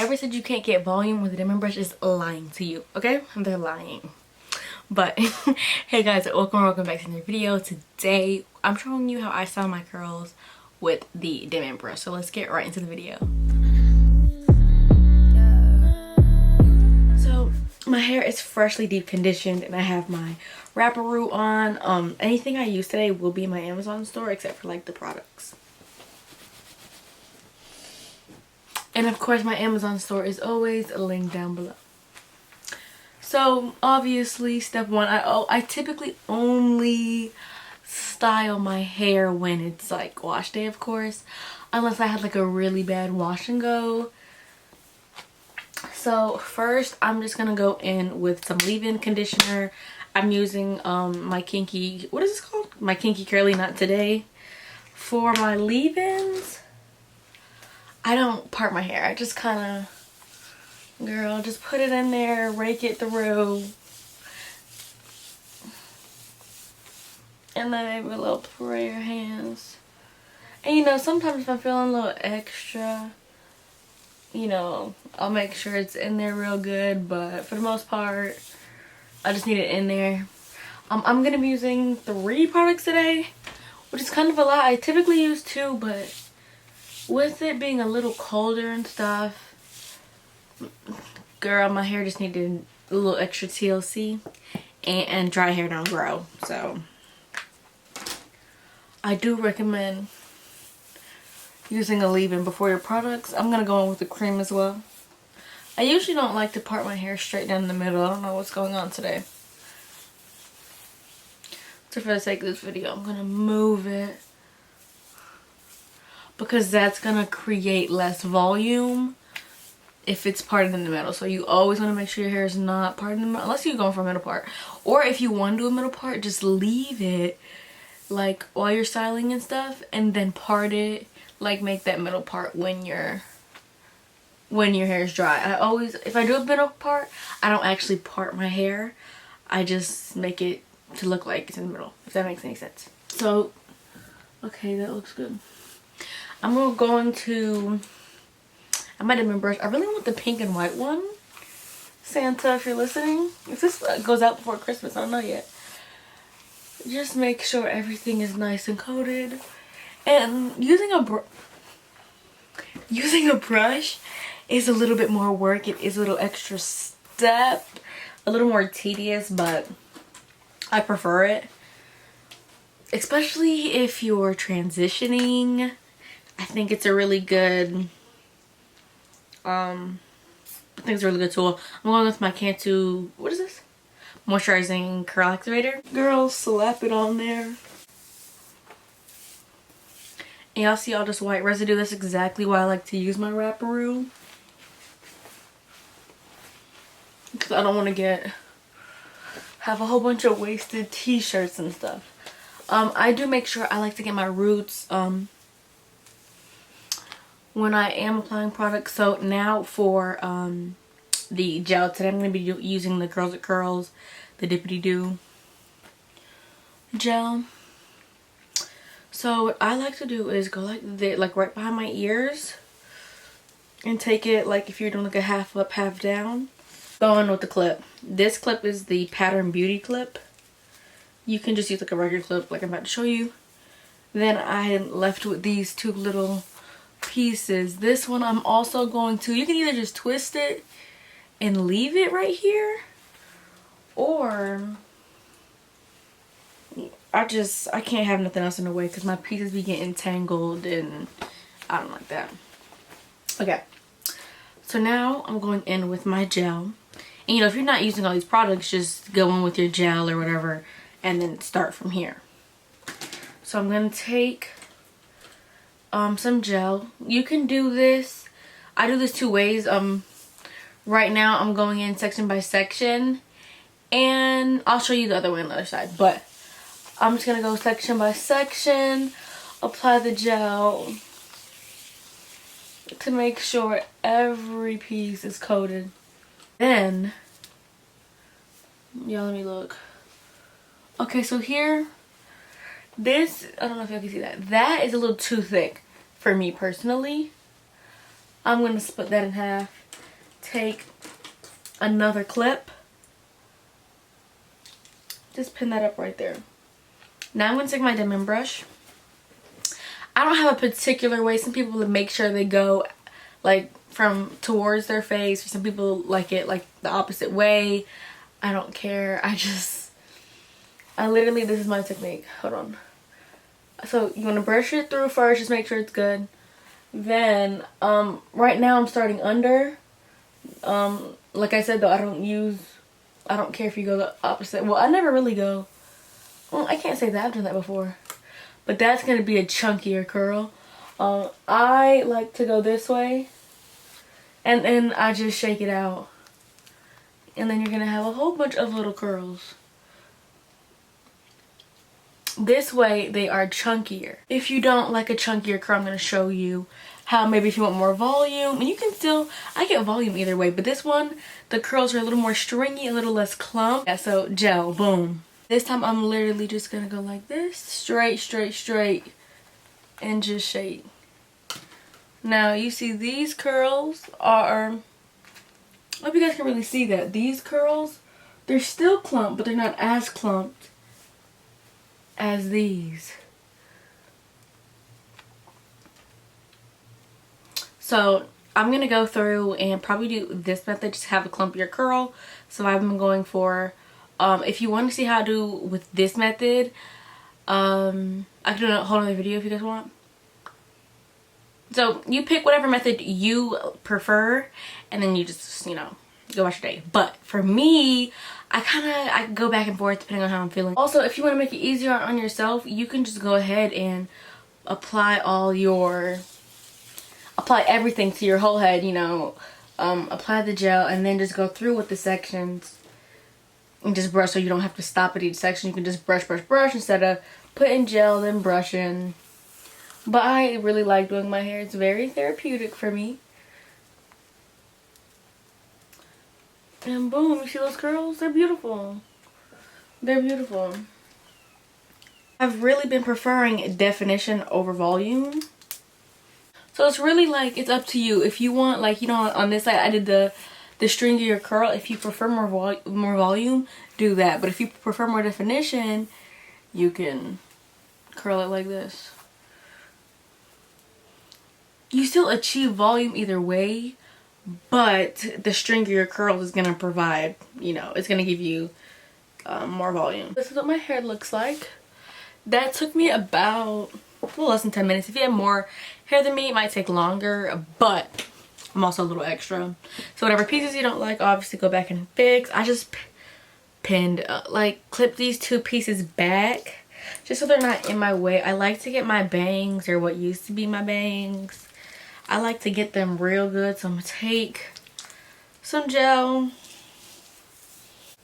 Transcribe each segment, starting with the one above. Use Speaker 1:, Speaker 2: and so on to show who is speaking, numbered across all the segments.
Speaker 1: whoever said you can't get volume with a Denman brush is lying to you, okay? They're lying. But hey guys, welcome back to another video. Today I'm showing you how I style my curls with the Denman brush. So let's get right into the video. So my hair is freshly deep conditioned and I have my wrapperoo on. Anything I use today will be in my Amazon store except for like the products. And of course my Amazon store is always linked down below. So obviously step one, I typically only style my hair when it's like wash day, of course, unless I had like a really bad wash and go. So first I'm just gonna go in with some leave-in conditioner. I'm using my kinky, what is this called? My Kinky Curly Not Today. For my leave-ins, I don't part my hair. I just kind of, girl, just put it in there, rake it through, and then maybe a little prayer hands. And you know, sometimes if I'm feeling a little extra, you know, I'll make sure it's in there real good, but for the most part, I just need it in there. I'm gonna be using 3 products today, which is kind of a lot. I typically use 2, but with it being a little colder and stuff, girl, my hair just needed a little extra TLC, and dry hair don't grow. So I do recommend using a leave-in before your products. I'm gonna go in with the cream as well. I usually don't like to part my hair straight down the middle. I don't know what's going on today. So for the sake of this video, I'm gonna move it because that's gonna create less volume if it's parted in the middle. So you always want to make sure your hair is not parted in the middle, unless you're going for a middle part. Or if you want to do a middle part, just leave it like while you're styling and stuff, and then part it, like make that middle part when your hair is dry. I always, if I do a middle part, I don't actually part my hair. I just make it to look like it's in the middle, if that makes any sense. So, okay, that looks good. I'm going to, I might have been brushed. I really want the pink and white one. Santa, if you're listening. If this goes out before Christmas, I don't know yet. Just make sure everything is nice and coated. And using a brush is a little bit more work. It is a little extra step. A little more tedious, but I prefer it. Especially if you're transitioning. I think it's a really good tool. I'm going with my Cantu, what is this? Moisturizing curl activator. Girl, slap it on there. And y'all see all this white residue? That's exactly why I like to use my wrapperoo. Because I don't want to have a whole bunch of wasted t-shirts and stuff. I do make sure I like to get my roots when I am applying products. So now for the gel today, I'm going to be using the Girls It Curls, the Dippity Doo gel. So what I like to do is go like right behind my ears and take it like if you're doing like a half up, half down. Go in with the clip. This clip is the Pattern Beauty clip. You can just use like a regular clip like I'm about to show you. Then I am left with these 2 little pieces. This one I'm also going to, you can either just twist it and leave it right here, or I can't have nothing else in the way because my pieces be getting tangled and I don't like that. Okay, so now I'm going in with my gel. And you know, if you're not using all these products, just go in with your gel or whatever and then start from here. So I'm going to take some gel. You can do this, I do this 2 ways. Right now I'm going in section by section, and I'll show you the other way on the other side, but I'm just gonna go section by section, apply the gel to make sure every piece is coated. Then, y'all, let me look. Okay, so here, this, I don't know if y'all can see that. That is a little too thick for me personally. I'm going to split that in half take another clip. Just pin that up right there. Now I'm going to take my Denman brush. I don't have a particular way. Some people make sure they go like from towards their face. Some people like it like the opposite way. I don't care. I literally, this is my technique. Hold on. So you want to brush it through first. Just make sure it's good. Then right now I'm starting under. Like I said though, I don't care if you go the opposite. Well, I never really go. Well, I can't say that. I've done that before. But that's going to be a chunkier curl. I like to go this way. And then I just shake it out. And then you're going to have a whole bunch of little curls. This way, they are chunkier. If you don't like a chunkier curl, I'm going to show you how maybe if you want more volume. And you can still, I get volume either way. But this one, the curls are a little more stringy, a little less clump. Yeah, so gel, boom. This time I'm literally just gonna go like this, straight, straight, straight, and just shake. Now you see these curls are, I hope you guys can really see that. These curls, they're still clumped, but they're not as clumped as these. So I'm gonna go through and probably do this method, just have a clumpier curl. So I've been going for, if you want to see how I do with this method, I can do a whole other video if you guys want. So you pick whatever method you prefer, and then you just, you know, go about your day. But for me, I go back and forth depending on how I'm feeling. Also, if you want to make it easier on yourself, you can just go ahead and apply everything to your whole head, you know. Apply the gel and then just go through with the sections. And just brush, so you don't have to stop at each section. You can just brush, brush, brush instead of putting gel then brushing. But I really like doing my hair. It's very therapeutic for me. And boom, you see those curls? They're beautiful. They're beautiful. I've really been preferring definition over volume. So it's really like, it's up to you. If you want, like, you know, on this side I did the stringier curl. If you prefer more volume, do that. But if you prefer more definition, you can curl it like this. You still achieve volume either way, but the stringier curl is going to provide, you know, it's going to give you more volume. This is what my hair looks like. That took me about a little less than 10 minutes. If you have more hair than me, it might take longer, but I'm also a little extra. So whatever pieces you don't like, obviously go back and fix. I just pinned, clip these two pieces back just so they're not in my way. I like to get my bangs, or what used to be my bangs, I like to get them real good. So I'm gonna take some gel.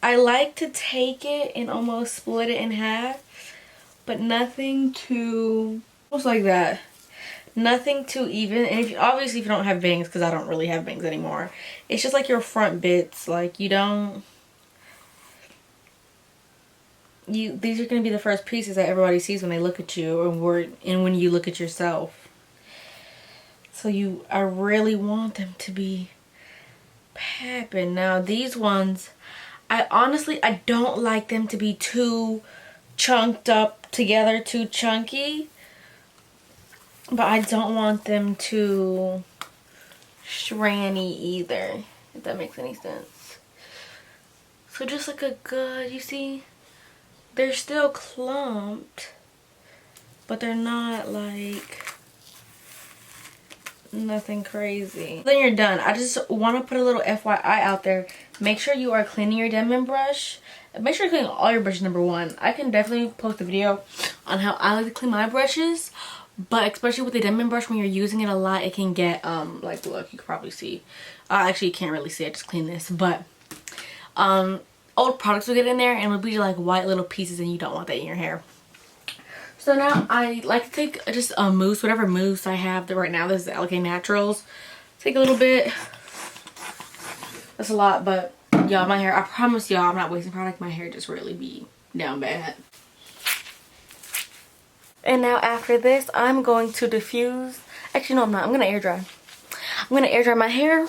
Speaker 1: I like to take it and almost split it in half, but nothing too, almost like that. Nothing too even. And if you, obviously if you don't have bangs, because I don't really have bangs anymore, it's just like your front bits, like you don't, these are going to be the first pieces that everybody sees when they look at you, and when you look at yourself. So I really want them to be popping. Now these ones, I don't like them to be too chunked up together, too chunky. But I don't want them too shranny either, if that makes any sense. So just like a good, you see, they're still clumped, but they're not like nothing crazy. Then you're done. I just want to put a little FYI out there. Make sure you are cleaning your Denman brush. Make sure you're cleaning all your brushes, number one. I can definitely post a video on how I like to clean my brushes. But especially with the Denman brush, when you're using it a lot, it can get, like, look, you can probably see. Actually, you can't really see. I just cleaned this. But, old products will get in there and it'll be like white little pieces, and you don't want that in your hair. So now I like to take just a mousse, whatever mousse I have right now. This is Allicate Naturals. Take a little bit. That's a lot, but y'all, my hair, I promise y'all, I'm not wasting product. My hair just really be down bad. And now after this, I'm going to diffuse. Actually, no, I'm not. I'm going to air dry. I'm going to air dry my hair.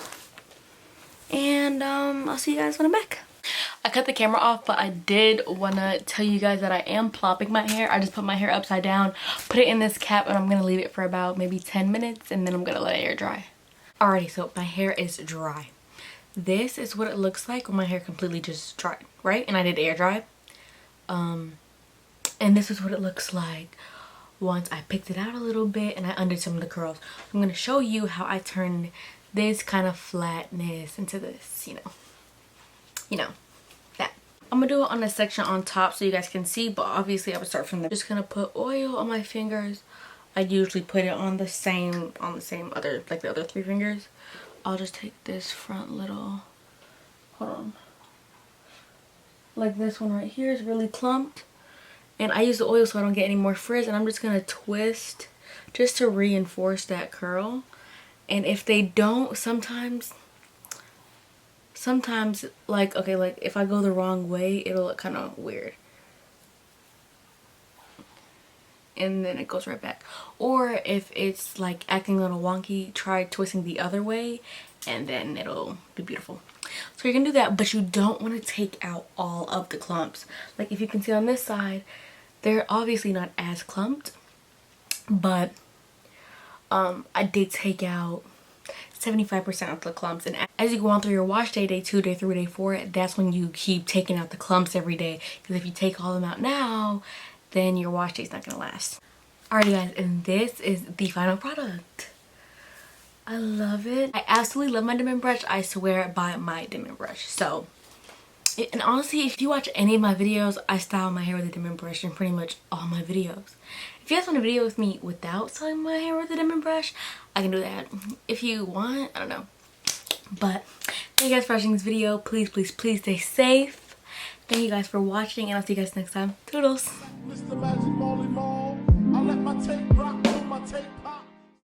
Speaker 1: And I'll see you guys when I'm back. I cut the camera off, but I did want to tell you guys that I am plopping my hair. I just put my hair upside down, put it in this cap, and I'm going to leave it for about maybe 10 minutes, and then I'm going to let it air dry. Alrighty, so my hair is dry. This is what it looks like when my hair completely just dried, right? And I did air dry. And this is what it looks like once I picked it out a little bit and I undid some of the curls. I'm going to show you how I turn this kind of flatness into this, you know, that. I'm going to do it on a section on top so you guys can see, but obviously I would start from the, just going to put oil on my fingers. I usually put it on the same other, like the other 3 fingers. I'll just take this front little, hold on, like this one right here is really clumped. And I use the oil so I don't get any more frizz, and I'm just going to twist just to reinforce that curl. And if they don't, sometimes like, okay, like if I go the wrong way, it'll look kind of weird. And then it goes right back. Or if it's like acting a little wonky, try twisting the other way and then it'll be beautiful. So you're gonna do that, but you don't want to take out all of the clumps. Like if you can see on this side, they're obviously not as clumped, but I did take out 75% of the clumps. And as you go on through your wash day, day 2, day 3, day 4, that's when you keep taking out the clumps every day. Because if you take all of them out now, then your wash day is not gonna last. Alrighty guys, and this is the final product. I love it. I absolutely love my Denman brush. I swear by my Denman brush. So, and honestly, if you watch any of my videos, I style my hair with a Denman brush in pretty much all my videos. If you guys want a video with me without styling my hair with a Denman brush, I can do that. If you want, I don't know. But thank you guys for watching this video. Please, please, please stay safe. Thank you guys for watching, and I'll see you guys next time. Toodles!